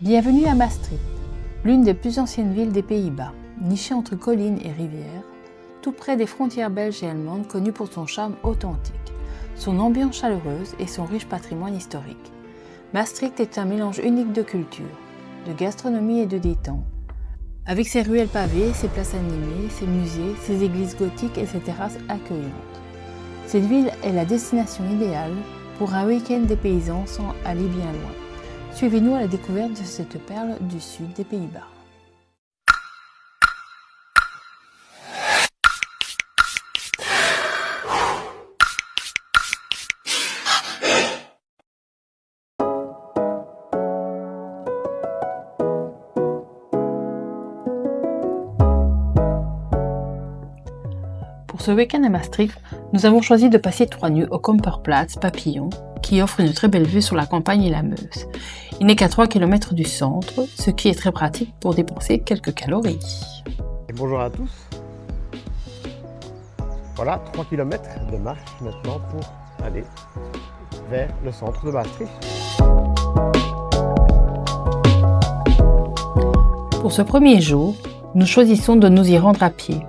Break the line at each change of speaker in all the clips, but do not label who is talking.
Bienvenue à Maastricht, l'une des plus anciennes villes des Pays-Bas, nichée entre collines et rivières, tout près des frontières belges et allemandes, connue pour son charme authentique, son ambiance chaleureuse et son riche patrimoine historique. Maastricht est un mélange unique de culture, de gastronomie et de détente, avec ses ruelles pavées, ses places animées, ses musées, ses églises gothiques et ses terrasses accueillantes. Cette ville est la destination idéale pour un week-end des paysans sans aller bien loin. Suivez-nous à la découverte de cette perle du sud des Pays-Bas. Pour ce week-end à Maastricht, nous avons choisi de passer 3 nuits au Kamperplatz Papillon, qui offre une très belle vue sur la campagne et la Meuse. Il n'est qu'à 3 km du centre, ce qui est très pratique pour dépenser quelques calories.
Et bonjour à tous. Voilà, 3 km de marche maintenant pour aller vers le centre de Maastricht.
Pour ce premier jour, nous choisissons de nous y rendre à pied.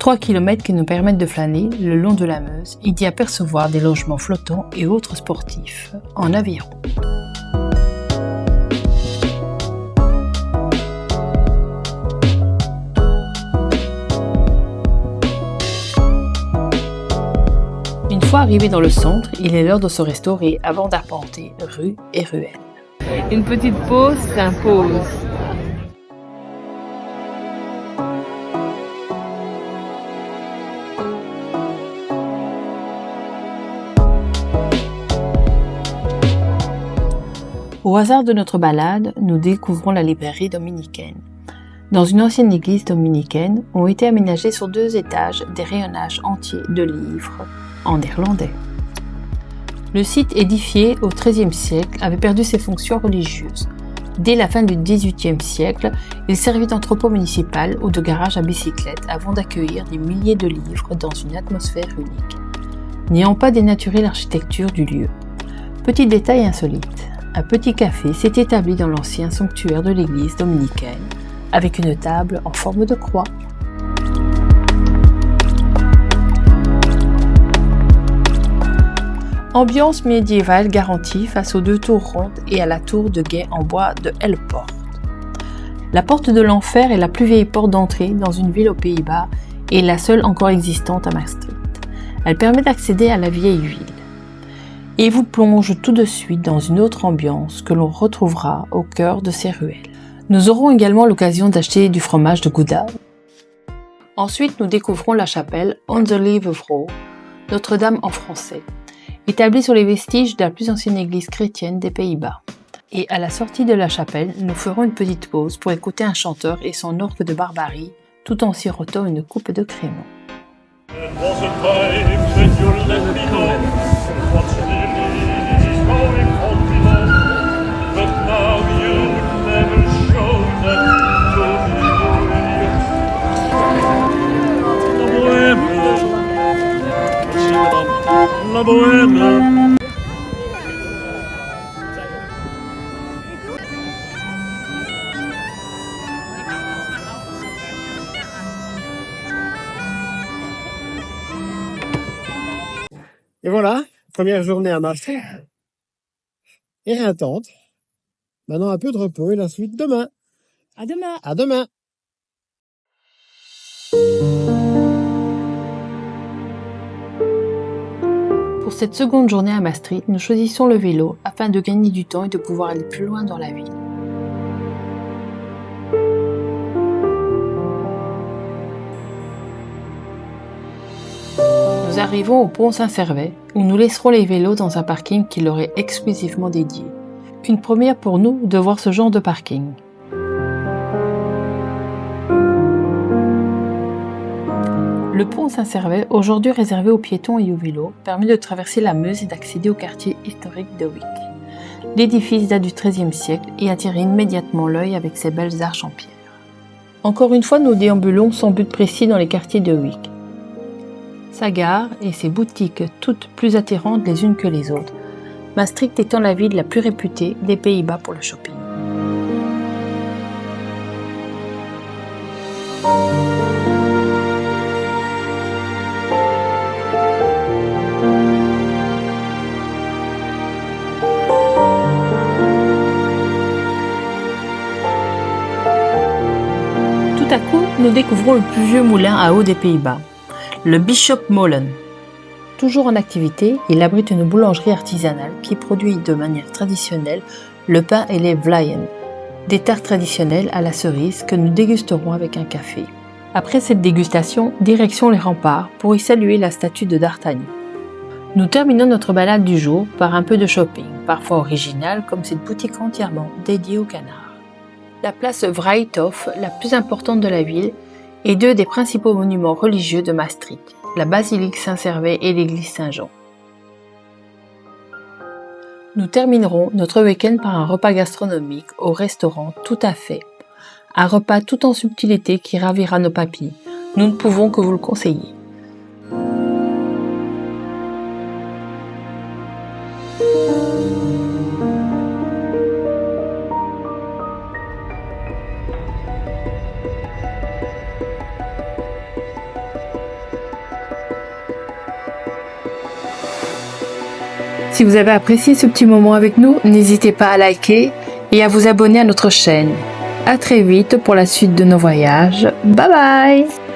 3 km qui nous permettent de flâner le long de la Meuse et d'y apercevoir des logements flottants et autres sportifs en aviron. Une fois arrivé dans le centre, il est l'heure de se restaurer avant d'arpenter rues et ruelles.
Une petite pause s'impose.
Au hasard de notre balade, nous découvrons la librairie dominicaine. Dans une ancienne église dominicaine, ont été aménagés sur 2 étages des rayonnages entiers de livres en néerlandais. Le site, édifié au XIIIe siècle, avait perdu ses fonctions religieuses. Dès la fin du XVIIIe siècle, il servit d'entrepôt municipal ou de garage à bicyclettes avant d'accueillir des milliers de livres dans une atmosphère unique. N'ayant pas dénaturé l'architecture du lieu. Petit détail insolite. Un petit café s'est établi dans l'ancien sanctuaire de l'église dominicaine, avec une table en forme de croix. Ambiance médiévale garantie face aux 2 tours rondes et à la tour de guet en bois de Hellepoort. La porte de l'enfer est la plus vieille porte d'entrée dans une ville aux Pays-Bas et la seule encore existante à Maastricht. Elle permet d'accéder à la vieille ville. Et vous plonge tout de suite dans une autre ambiance que l'on retrouvera au cœur de ces ruelles. Nous aurons également l'occasion d'acheter du fromage de Gouda. Ensuite, nous découvrons la chapelle Onze Lieve Vrouw, Notre-Dame en français, établie sur les vestiges de la plus ancienne église chrétienne des Pays-Bas. Et à la sortie de la chapelle, nous ferons une petite pause pour écouter un chanteur et son orgue de barbarie, tout en sirotant une coupe de crémant.
La bohème.
Et voilà, première journée à Maastricht. Et réattente. Maintenant un peu de repos et la suite demain.
À demain.
À demain.
Pour cette seconde journée à Maastricht, nous choisissons le vélo afin de gagner du temps et de pouvoir aller plus loin dans la ville. Nous arrivons au pont Saint-Servais où nous laisserons les vélos dans un parking qui leur est exclusivement dédié. Une première pour nous de voir ce genre de parking. Le pont Saint-Servais, aujourd'hui réservé aux piétons et aux vélos, permet de traverser la Meuse et d'accéder au quartier historique de Wick. L'édifice date du XIIIe siècle et attire immédiatement l'œil avec ses belles arches en pierre. Encore une fois, nous déambulons sans but précis dans les quartiers de Wick. Sa gare et ses boutiques toutes plus attirantes les unes que les autres, Maastricht étant la ville la plus réputée des Pays-Bas pour le shopping. Tout à coup, nous découvrons le plus vieux moulin à eau des Pays-Bas, le Bisschopmolen. Toujours en activité, il abrite une boulangerie artisanale qui produit de manière traditionnelle le pain et les vlaaien, des tartes traditionnelles à la cerise que nous dégusterons avec un café. Après cette dégustation, direction les remparts pour y saluer la statue de D'Artagnan. Nous terminons notre balade du jour par un peu de shopping, parfois original comme cette boutique entièrement dédiée aux canards. La place Vrijthof, la plus importante de la ville, est deux des principaux monuments religieux de Maastricht, la basilique Saint-Servais et l'église Saint-Jean. Nous terminerons notre week-end par un repas gastronomique au restaurant Tout à fait. Un repas tout en subtilité qui ravira nos papilles. Nous ne pouvons que vous le conseiller. Si vous avez apprécié ce petit moment avec nous, n'hésitez pas à liker et à vous abonner à notre chaîne. À très vite pour la suite de nos voyages. Bye bye!